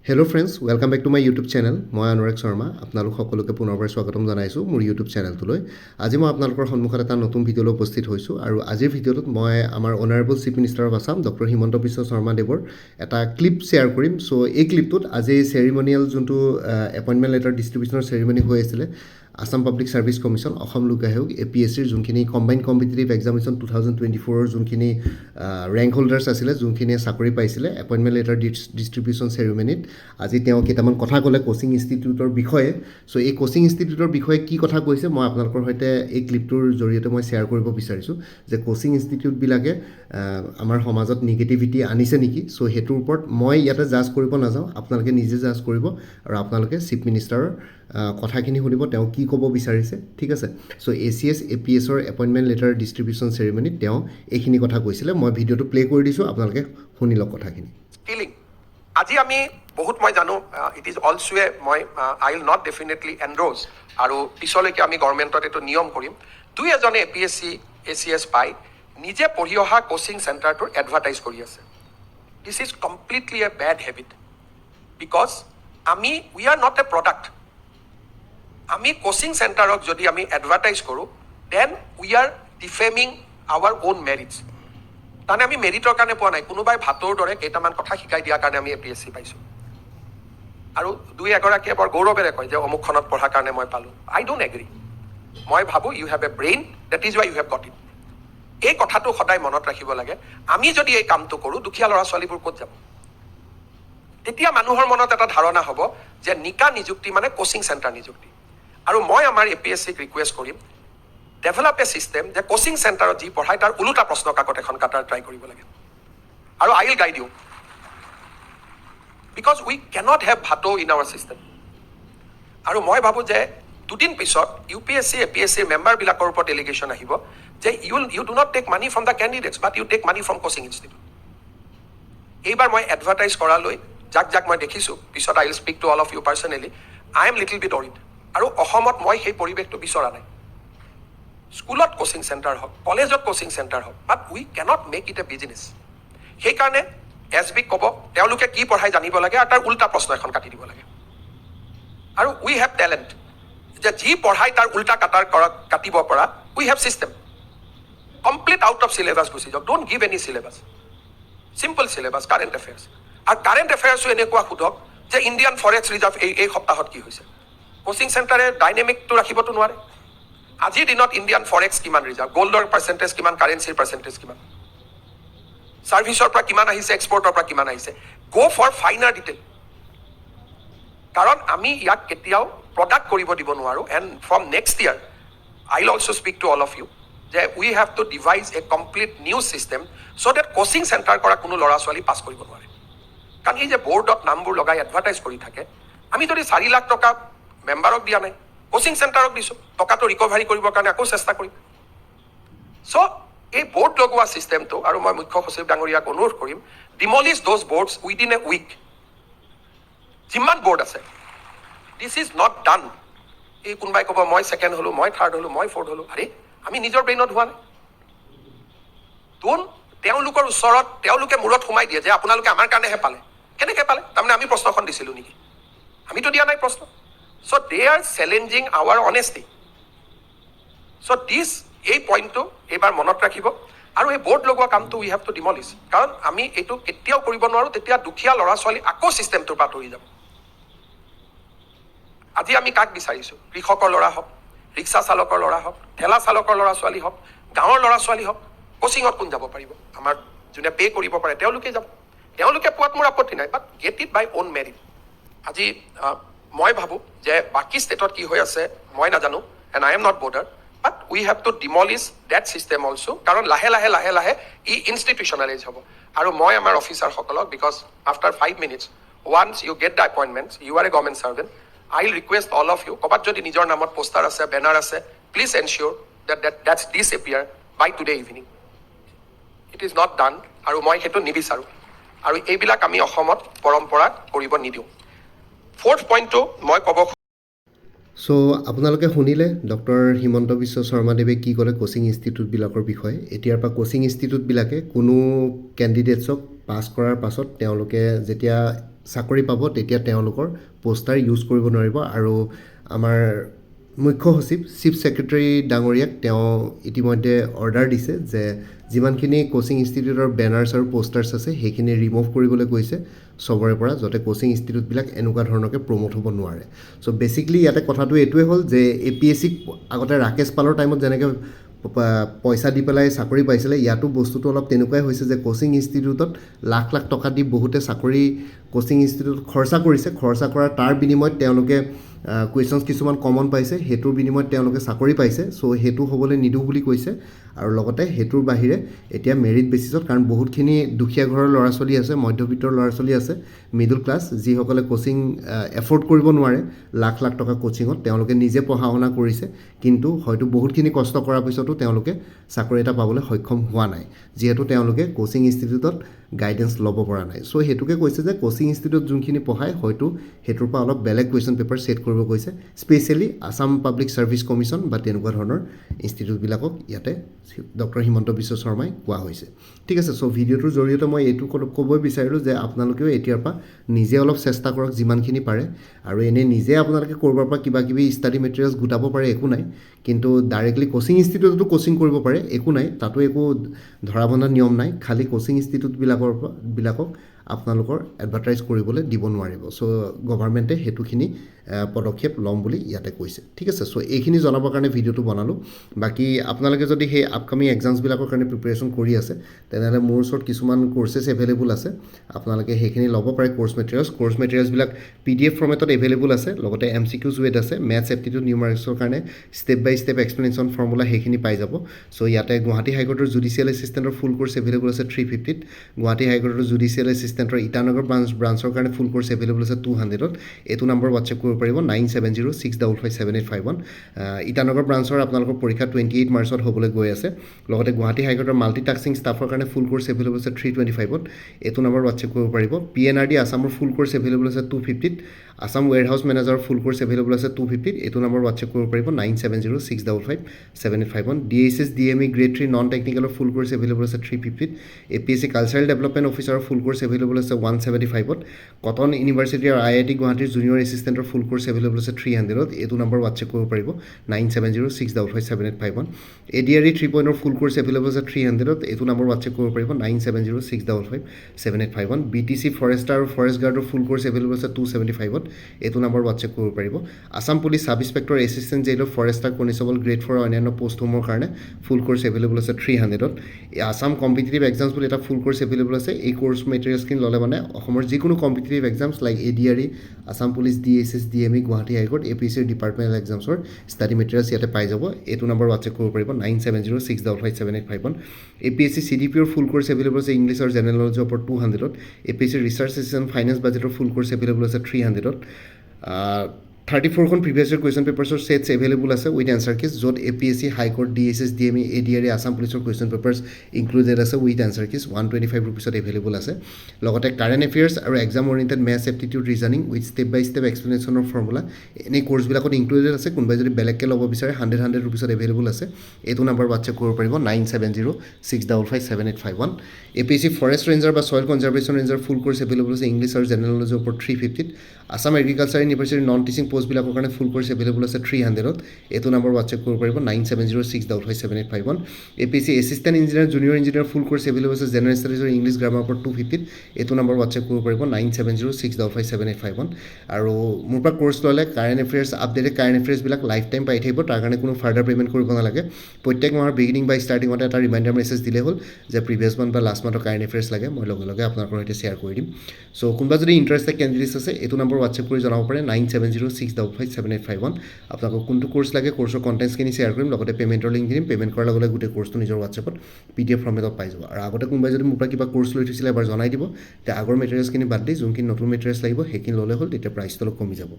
Hello' friends, welcome back to my YouTube channel. মই অনুৰাগ শৰ্মা আপোনালোক সকলোকে পুনৰবাৰ স্বাগতম জনাইছোঁ মোৰ ইউটিউব চেনেলটোলৈ। আজি মই আপোনালোকৰ সন্মুখত এটা নতুন ভিডিঅ'লৈ উপস্থিত হৈছোঁ আৰু আজিৰ ভিডিঅ'টোত মই আমাৰ honourable chief minister of Assam doctor Himanta Biswa শৰ্মাদেৱৰ এটা ক্লিপ শ্বেয়াৰ কৰিম। চ' এই ক্লিপটোত আজি চেৰিমনিয়েল যোনটো এপইণ্টমেণ্ট লেটাৰ ডিষ্ট্ৰিবিউশ্যনৰ চেৰিমনি হৈ আছিলে Assam public service commission, Assam লোক আয়োগ, APSCৰ যোনখিনি কম্বাইণ্ড কম্পিটিটিভ এক্সামিনেশ্যন 2024ৰ যোনখিনি ৰেংক হোল্ডাৰ্ছ আছিলে, যোনখিনিয়ে চাকৰি পাইছিলে, এপইণ্টমেণ্ট লেটাৰ ডিষ্ট্ৰিবিউশ্যন চেৰিমনিত আজি তেওঁ কেইটামান কথা ক'লে কোচিং ইনষ্টিটিউটৰ বিষয়ে। চ' এই কোচিং ইনষ্টিটিউটৰ বিষয়ে কি কথা কৈছে মই আপোনালোকৰ সৈতে এই ক্লিপটোৰ জৰিয়তে মই শ্বেয়াৰ কৰিব বিচাৰিছোঁ যে কোচিং ইনষ্টিটিউটবিলাকে আমাৰ সমাজত নিগেটিভিটি আনিছে নেকি। চ' সেইটোৰ ওপৰত মই ইয়াতে জাজ কৰিব নাযাওঁ, আপোনালোকে নিজে জাজ কৰিব আৰু আপোনালোকে চিফ মিনিষ্টাৰৰ কথাখিনি শুনিব, তেওঁ কি ক'ব বিচাৰিছে, ঠিক আছে। চ' ACS APSৰ এপইণ্টমেণ্ট লেটাৰ ডিষ্ট্ৰিবিউশ্যন চেৰিমনিত তেওঁ এইখিনি কথা কৈছিলে। মই ভিডিঅ'টো প্লে' কৰি দিছোঁ, আপোনালোকে শুনি লওক কথাখিনি। আজি আমি বহুত মই জানো ইট ইজ অলছো মই আই উইল নট ডেফিনেটলি এনডোজ আৰু পিছলৈকে আমি গভৰ্ণমেণ্টত এইটো নিয়ম কৰিম। দুই এজনে APSC ACS পাই নিজে পঢ়ি অহা কোচিং চেণ্টাৰটোৰ এডভাৰটাইজ কৰি আছে। This is completely a bad habit because we are not a product. আমি কোচিং চেণ্টাৰক যদি আমি এডভাৰটাইজ কৰোঁ then we are defaming our own merits. তাৰমানে আমি মেৰিটৰ কাৰণে পোৱা নাই, কোনোবাই ভাতৰ দৰে কেইটামান কথা শিকাই দিয়াৰ কাৰণে আমি APSC পাইছোঁ। আৰু দুই এগৰাকীয়ে বৰ গৌৰৱেৰে কয় যে অমুকখনত পঢ়াৰ কাৰণে মই পালোঁ। I don't agree. মই ভাবোঁ you have a brain, that is why you have got it. এই কথাটো সদায় মনত ৰাখিব লাগে। আমি যদি এই কামটো কৰোঁ, দুখীয়া ল'ৰা ছোৱালীবোৰ ক'ত যাব? তেতিয়া মানুহৰ মনত এটা ধাৰণা হ'ব যে নিকা নিযুক্তি মানে কোচিং চেণ্টাৰ নিযুক্তি। আৰু মই আমাৰ APSCক ৰিকুৱেষ্ট কৰিম, ডেভেলপ এ ছিষ্টেম যে কোচিং চেণ্টাৰত যি পঢ়ায় তাৰ ওলোটা প্ৰশ্ন কাকত এখন কাটাৰ ট্ৰাই কৰিব লাগে। আৰু I will guide you because we cannot have veto in our system. আৰু মই ভাবোঁ যে দুদিন পিছত UPSC APSCৰ মেম্বাৰবিলাকৰ ওপৰত এলিগেশ্যন আহিব যে you do not take money from the candidates but you take money from coaching institute. এইবাৰ মই এডভাৰটাইজ কৰালৈ যাক মই দেখিছোঁ, পিছত I will speak to all of you personally, I am little bit worried. আৰু অসমত মই সেই পৰিৱেশটো বিচৰা নাই। স্কুলত কোচিং চেণ্টাৰ হওক, কলেজত কোচিং চেণ্টাৰ হওক, but we cannot make it a business. সেইকাৰণে SBক ক'ব তেওঁলোকে কি পঢ়াই জানিব লাগে আৰু তাৰ উল্টা প্ৰশ্ন এখন কাটি দিব লাগে। আৰু উই হেভ টেলেণ্ট যে যি পঢ়াই তাৰ উল্টা কাটিব পৰা we have system. Complete out of syllabus গুচি যাওক, don't give any syllabus, simple syllabus, current affairs. আৰু কাৰেণ্ট এফেয়াৰ্ছো এনেকুৱা সোধক যে ইণ্ডিয়ান ফৰেষ্ট ৰিজাৰ্ভ এই সপ্তাহত কি হৈছে। কোচিং চেণ্টাৰে ডাইনেমিকটো ৰাখিবতো নোৱাৰে। আজিৰ দিনত ইণ্ডিয়ান ফৰেক্স কিমান ৰিজাৰ্ভ, গ'ল্ডৰ পাৰ্চেণ্টেজ কিমান, কাৰেঞ্চিৰ পাৰ্চেণ্টেজ কিমান, ছাৰ্ভিচৰ পৰা কিমান আহিছে, এক্সপৰ্টৰ পৰা কিমান আহিছে। গ' ফৰ ফাইনাৰ ডিটেইল। কাৰণ আমি ইয়াক কেতিয়াও প্ৰডাক্ট কৰিব দিব নোৱাৰোঁ। And from next year I will also' speak to all of you যে we have to devise a complete new system so' that coaching centre কৰা কোনো ল'ৰা ছোৱালী পাছ কৰিব নোৱাৰে। কাৰণ এই যে বৰ্ডত নামবোৰ লগাই এডভাৰটাইজ কৰি থাকে, আমি যদি 4 লাখ টকা মেম্বাৰক দিয়া নাই, কোচিং চেণ্টাৰক দিছোঁ, টকাটো ৰিকভাৰী কৰিবৰ কাৰণে আকৌ চেষ্টা কৰিম। চ' এই বৰ্ড লগোৱা ছিষ্টেমটো, আৰু মই মুখ্য সচিব ডাঙৰীয়াক অনুৰোধ কৰিম, demolish those boards within a week. যিমান বৰ্ড আছে, দিছ ইজ নট ডান। এই কোনোবাই ক'ব মই ছেকেণ্ড হ'লোঁ, মই থাৰ্ড হ'লোঁ, মই ফ'ৰ্থ হ'লোঁ। আৰে আমি নিজৰ ব্ৰেইনত হোৱা নাই। তেওঁলোকৰ ওচৰত তেওঁলোকে মূৰত সোমাই দিয়ে যে আপোনালোকে আমাৰ কাৰণেহে পালে। কেনেকৈ পালে? তাৰমানে আমি প্ৰশ্নখন দিছিলোঁ নেকি? আমিতো দিয়া নাই প্ৰশ্ন। চ' দে আৰ চেলেঞ্জিং আৱাৰ অনেষ্টি। চ' এই পইণ্টটো এইবাৰ মনত ৰাখিব। আৰু এই বৰ্ড লগোৱা কামটো উই হেভ টু ডিমলিছ। কাৰণ আমি এইটো কেতিয়াও কৰিব নোৱাৰোঁ, তেতিয়া দুখীয়া ল'ৰা ছোৱালী আকৌ ছিষ্টেমটোৰ পৰা আঁতৰি যাব। আজি আমি কাক বিচাৰিছোঁ? কৃষকৰ ল'ৰা হওক, ৰিক্সা চালকৰ ল'ৰা হওক, ঠেলা চালকৰ ল'ৰা ছোৱালী হওক, গাঁৱৰ ল'ৰা ছোৱালী হওক, কোচিঙত কোন যাব পাৰিব? আমাৰ যোনে পে' কৰিব পাৰে তেওঁলোকেই যাব। তেওঁলোকে পোৱাত মোৰ আপত্তি নাই, but get it by on merit. আজি মই ভাবোঁ যে বাকী ষ্টেটত কি হৈ আছে মই নাজানো, and I am not bother, but we have to demolish that system also'. কাৰণ লাহে লাহে ই ইনষ্টিটিউচনেলাইজ হ'ব। আৰু মই আমাৰ অফিচাৰসকলক, because after 5 minutes once you get the appointments, you are a government servant, I will request all of you, ক'ৰবাত যদি নিজৰ নামত পোষ্টাৰ আছে, বেনাৰ আছে, please ensure that's disappear by today evening. It is not done, আৰু মই সেইটো নিবিচাৰোঁ। আৰু এইবিলাক আমি অসমত পৰম্পৰা কৰিব নিদিওঁ। ফ'ৰ্থ পইণ্টটো মই ক'ব। চ' আপোনালোকে শুনিলে ডক্টৰ হিমন্ত বিশ্ব শৰ্মাদেৱে কি ক'লে কোচিং ইনষ্টিটিউটবিলাকৰ বিষয়ে। এতিয়াৰ পৰা কোচিং ইনষ্টিটিউটবিলাকে কোনো কেণ্ডিডেটছক পাছ কৰাৰ পাছত তেওঁলোকে যেতিয়া চাকৰি পাব তেতিয়া তেওঁলোকৰ পোষ্টাৰ ইউজ কৰিব নোৱাৰিব আৰু আমাৰ মুখ্য সচিব চিফ ছেক্ৰেটাৰী ডাঙৰীয়াক তেওঁ ইতিমধ্যে অৰ্ডাৰ দিছে যে যিমানখিনি কোচিং ইনষ্টিটিউটৰ বেনাৰ্ছ আৰু পোষ্টাৰ্ছ আছে সেইখিনি ৰিমুভ কৰিবলৈ কৈছে চবৰে পৰা যাতে কোচিং ইনষ্টিটিউটবিলাক এনেকুৱা ধৰণকে প্ৰমোট হ'ব নোৱাৰে চ' বেচিকেলি ইয়াতে কথাটো এইটোৱে হ'ল যে APSCক আগতে ৰাকেশ পালৰ টাইমত যেনেকৈ পইচা দি পেলাই চাকৰি পাইছিলে ইয়াতো বস্তুটো অলপ তেনেকুৱাই হৈছে যে কোচিং ইনষ্টিটিউটত লাখ লাখ টকা দি বহুতে চাকৰি কোচিং ইনষ্টিটিউটত খৰচা কৰিছে খৰচা কৰাৰ তাৰ বিনিময়ত তেওঁলোকে কুৱেশ্যনছ কিছুমান কমন পাইছে সেইটোৰ বিনিময়ত তেওঁলোকে চাকৰি পাইছে চ' সেইটো হ'বলৈ নিদিওঁ বুলি কৈছে আৰু লগতে সেইটোৰ বাহিৰে এতিয়া মেৰিট বেচিছত কাৰণ বহুতখিনি দুখীয়া ঘৰৰ ল'ৰা ছোৱালী আছে মধ্যবিত্তৰ ল'ৰা ছোৱালী আছে মিডল ক্লাছ যিসকলে কোচিং এফৰ্ড কৰিব নোৱাৰে লাখ লাখ টকা কোচিঙত তেওঁলোকে নিজে পঢ়া শুনা কৰিছে কিন্তু হয়তো বহুতখিনি কষ্ট কৰাৰ পিছতো তেওঁলোকে চাকৰি এটা পাবলৈ সক্ষম হোৱা নাই যিহেতু তেওঁলোকে কোচিং ইনষ্টিটিউটত গাইডেন্স ল'ব পৰা নাই চ' সেইটোকে কৈছে যে কোচিং ইনষ্টিটিউট যোনখিনি পঢ়ায় হয়তো সেইটোৰ পৰা অলপ বেলেগ কুৱেশ্যন পেপাৰ ছেট কৰিব কৈছে specially Assam public service commission বা তেনেকুৱা ধৰণৰ ইনষ্টিটিউটবিলাকক ইয়াতে ডক্টৰ হিমন্ত বিশ্ব শৰ্মাই কোৱা হৈছে ঠিক আছে চ' ভিডিঅ'টোৰ জৰিয়তে মই এইটো ক'বই বিচাৰিলোঁ যে আপোনালোকেও এতিয়াৰ পৰা নিজে অলপ চেষ্টা কৰক যিমানখিনি পাৰে আৰু এনেই নিজে আপোনালোকে ক'ৰবাৰ পৰা কিবা কিবি ষ্টাডি মেটেৰিয়েলছ গোটাব পাৰে একো নাই কিন্তু ডাইৰেক্টলি কোচিং ইনষ্টিটিউটতো কোচিং কৰিব পাৰে একো নাই তাতো একো ধৰা বন্ধা নিয়ম নাই খালী কোচিং ইনষ্টিটিউটবিলাকক আপোনালোকৰ এডভাৰটাইজ কৰিবলৈ দিব নোৱাৰিব চ' গভাৰ্মেণ্টে সেইটোখিনি পদক্ষেপ ল'ম বুলি ইয়াতে কৈছে ঠিক আছে চ' এইখিনি জনাবৰ কাৰণে ভিডিঅ'টো বনালোঁ বাকী আপোনালোকে যদি সেই আপকামিং এক্সামছবিলাকৰ কাৰণে প্ৰিপেৰেশ্যন কৰি আছে তেনেহ'লে মোৰ ওচৰত কিছুমান কোৰ্চেছ এভেইলেবল আছে আপোনালোকে সেইখিনি ল'ব পাৰে কোৰ্চ মেটেৰিয়েলছবিলাক PDF ফৰ্মেটত এভেইলেবল আছে লগতে MCQs ৱেট আছে মেথছ এপ্টিটিউড নিউমাৰিক্সৰ কাৰণে step by step explanation formula সেইখিনি পাই যাব চ' ইয়াতে গুৱাহাটী হাইকোৰ্টৰ জুডিচিয়েল এছিষ্টেণ্টৰ ফুল কোৰ্চ এভেইলেবল আছে 350ত গুৱাহাটী হাইকোৰ্টৰ জুডিচিয়েল এছিষ্টেণ্টৰ ইটানগৰ ব্ৰাঞ্চৰ কাৰণে ফুল কোৰ্চ এভেইলেবল আছে 200ত এইটো নম্বৰ হোৱাটছএপ কৰিব পাৰিব 9706557851 ইটানগৰ ব্ৰাঞ্চৰ আপোনালোকৰ পৰীক্ষা 28 মাৰ্চত হ'বলৈ গৈ আছে লগতে গুৱাহাটী হাইকোৰ্টৰ মাল্টিটাস্কিং ষ্টাফৰ কাৰণে ফুল কোৰ্চ এভেইলেবল আছে 325ত এইটো নম্বৰ হোৱাটছএপ কৰিব পাৰিব PNRD আছামৰ ফুল কোৰ্চ এভেইলেবল আছে 250ত আছাম ৱেৰহাউছ মেনেজাৰৰ ফুল কোৰ্চ এভেইলেবল আছে 250ত এইটো নম্বৰ হোৱাটছএপ কৰিব পাৰিব 9706557851 DSS DME গ্ৰেড 3 নন টেকনিকেলৰ ফুল কোৰ্চ এভেইলেবল আছে 350ত APSC কালচাৰেল ডেভেলপমেণ্ট অফিচাৰৰ ফুল কোৰ্চ এভেইলেবল আছে 175ত কটন ইউনিভাৰ্চিটি আৰু IIT গুৱাহাটীৰ জুনিয়ৰ এছিষ্টেণ্টৰ ফুল কোৰ্চ এভেইলেবল আছে 300ত এইটো নম্বৰ হোৱাটছএপ কৰিব পাৰিব 9706557851 ADRE 3.0 ফুল কোৰ্চ এভেইলেবল আছে 300ত এইটো নম্বৰ হোৱাটছএপ কৰিব পাৰিব 9706557851 BTC ফৰেষ্টাৰ আৰু ফৰেষ্ট গাৰ্ডৰ ফুল কোৰ্চ এভেইলেবল আছে 275ত এইটো নম্বৰ হোৱাটছএপ কৰিব পাৰিব Assam police sub inspector assistant jailer forester constable grade 4 অন্যান্য পোষ্টসমূহৰ কাৰণে ফুল কোৰ্চ এভেইলেবল আছে 300ত আছাম কম্পিটিটিভ এক্সামছ বুলি এটা ফুল কোৰ্চ এভেইলেবল আছে এই কোৰ্চ মেটেৰিয়েলছখিনি ল'লে মানে অসমৰ যিকোনো competitive exams like ADRE Assam police DSS DME Guwahati high court APSC departmental এক্সামছৰ ষ্টাডি মেটেৰিয়েলছ ইয়াতে পাই যাব এইটো নম্বৰ হোৱাটছএপ কৰিব পাৰিব 9706557851 APSC CDPৰ ফুল কোৰ্চ এভেইলেবল আছে ইংলিছ আৰু জেনেৰেল নলেজৰ ওপৰত 200ত APSC ৰিচাৰ্চ এছিষ্টেণ্ট ফাইনেন্স বাজেটৰ ফুল কোৰ্চ এভেইলেবল আছে 300ত 34খন প্ৰিভিয়াছ ইয়াৰ কুৱেশ্যন পেপাৰ্ছৰ ছেটছ এভেইলেবল আছে উইথ এনচাৰ কিজ য'ত APSC high court DSS DME ADRE Assam পুলিচৰ কুৱেশ্যন পেপাৰ্ছ ইনক্লুডেড আছে উইথ এনচাৰ কিজ 125 ৰুপিছত এভেইলেবল আছে লগতে কাৰেণ্ট এফেয়াৰ্ছ আৰু exam oriented maths aptitude reasoning with step by step এক্সপ্লেনেশ্যনৰ ফৰ্মুলা এনেই কোৰ্চবিলাকত ইনক্লুডেড আছে কোনোবাই যদি বেলেগকৈ ল'ব বিচাৰে 100 ৰুপিছত এভেইলেবল আছে এইটো নম্বৰ হোৱাটছএপ কৰিব পাৰিব 9706557851 APSC ফৰেষ্ট ৰেঞ্জাৰ বা ছইল কনজাৰ্ভেশ্যন ৰেঞ্জাৰ ফুল কোৰ্চ এভেইলেবল আছে ইংলিছ আৰু জেনেৰেল নলেজৰ ওপৰত 350ত আছাম এগ্ৰিকালচাৰ ইউনিভাৰ্চিটিৰ নন টিচিং পোষ্টবিলাকৰ কাৰণে ফুল কোৰ্চ এভেইলেবল আছে 300ত এইটো নম্বৰ হোৱাটছএপ কৰিব পাৰিব 9706557851 APSC assistant engineer junior engineer full course available আছে জেনেৰেল ষ্টাডিজ আৰু ইংলিছ গ্ৰামাৰ ওপৰত 250ত এইটো নম্বৰ হোৱাটছএপ কৰিব পাৰিব 9706557851 আৰু মোৰ পৰা কোৰ্চ ল'লে কাৰেণ্ট এফেয়াৰ্ছ আপডেটেড কাৰেণ্ট এফেয়াৰ্ছবিলাক লাইফ টাইম পাই থাকিব তাৰ কাৰণে কোনো ফাৰ্ডাৰ পে'মেণ্ট কৰিব নালাগে প্ৰত্যেক মাহৰ বিগিনিং বা ষ্টাৰ্টিঙতে এটা ৰিমাইণ্ডাৰ মেছেজ দিলেই হ'ল যে প্ৰিভিয়াছ মান্থ বা লাষ্ট মান্থৰ কাৰেণ্ট এফেয়াৰ্ছ লাগে মই লগে লগে আপোনালোকৰ সৈতে শ্বেয়াৰ কৰি দিম চ' কোনোবা যদি ইণ্টাৰেষ্টেড কেণ্ডিডেটছ আছে এইটো নম্বৰ হোৱাটছএপ কৰি জনাব পাৰে 9706557851 আপোনালোকক কোনটো কোৰ্চ লাগে কোৰ্চৰ কণ্টেণ্টছখিনি শ্বেয়াৰ কৰিম লগতে পে'মেণ্টৰ লিংক দিম পে'মেণ্ট কৰাৰ লগে লগে গোটেই কোৰ্চটো নিজৰ হোৱাটছএপত PDF ফৰ্মেটত পাই যাব আৰু আগতে কোনোবাই যদি মোৰ পৰা কিবা কোৰ্চ লৈ থৈছিলে এবাৰ জনাই দিব তেতিয়া আগৰ মেটেৰিয়েলছখিনি বাদ দি যোনখিনি নতুন মেটেৰিয়েলছ লাগিব সেইখিনি ল'লে হ'ল তেতিয়া প্ৰাইচটো অলপ কমি যাব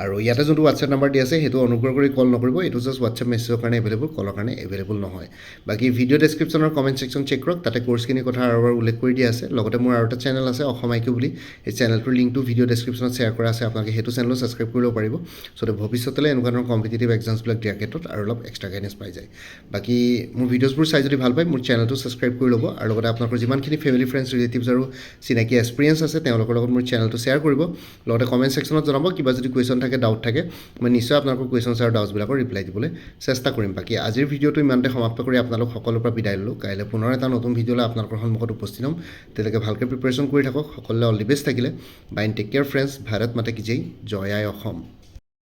আৰু ইয়াতে যোনটো হোৱাটছএপ নাম্বাৰ দিয়া আছে সেইটো অনুগ্ৰহ কৰি কল নকৰিব, এইটো জাষ্ট হোৱাটছএপ মেছেজৰ কাৰণে এভেইলেবল, কলৰ কাৰণে এভেইলেবল নহয়। বাকী ভিডিঅ' ডেছক্ৰিপশ্যনৰ কমেণ্ট ছেকশ্যন চেক কৰক, তাতে কৰ্চখিনিৰ কথা আৰু এবাৰ উল্লেখ কৰি দিয়া আছে। লগতে মোৰ আৰু এটা চেনেল আছে অসম IQ বুলি, এই চেনেলটোৰ লিংকটো ভিডিঅ' ডেছক্ৰিপশ্যনত শ্বেয়াৰ কৰা আছে, আপোনালোকে সেইটো চেনেলো ছাবস্ক্ৰাইব কৰিব পাৰিব। চ' ভৱিষ্যতলৈ এনেকুৱা ধৰণৰ কম্পিটিটিভ এক্সামছবিলাক দিয়াৰ ক্ষেত্ৰত আৰু অলপ এক্সট্ৰা গাইডেঞ্চ পাই যায়। বাকী মোৰ ভিডিঅ'ছবোৰ চাই যদি ভাল পায় মোৰ চেনেলটো ছাবস্ক্ৰাইব কৰি ল'ব, আৰু লগতে আপোনালোকৰ যিমানখিনি ফেমিলি ফ্ৰেণ্ডছ ৰিলেটিভছ আৰু চিনাকি এক্সপিৰিয়েঞ্চ আছে তেওঁলোকৰ লগত মোৰ চেনেলটো শ্বেয়াৰ কৰিব। লগতে কমেণ্ট ছেকশ্যনত জনাব কিবা যদি কুৱেশ্যন থাকে, ডাউট থাকে, মই নিশ্চয় আপোনালোকৰ কুৱেশ্যনছ আৰু ডাউটছবিলাকৰ ৰিপ্লাই দিবলৈ চেষ্টা কৰিম। বাকী আজিৰ ভিডিঅ'টো ইমানতে সমাপ্ত কৰি আপোনালোক সকলোৰ পৰা বিদায় ল'লোঁ। কাইলৈ পুনৰ এটা নতুন ভিডিঅ'লৈ আপোনালোকৰ সন্মুখত উপস্থিত হ'ম। তেওঁলোকে ভালকৈ প্ৰিপাৰেশ্যন কৰি থাকক। সকলোৱে অল দি বেষ্ট থাকিলে। Bye take care friends. Bharat মাতা কি জয়। জয় আই অসম।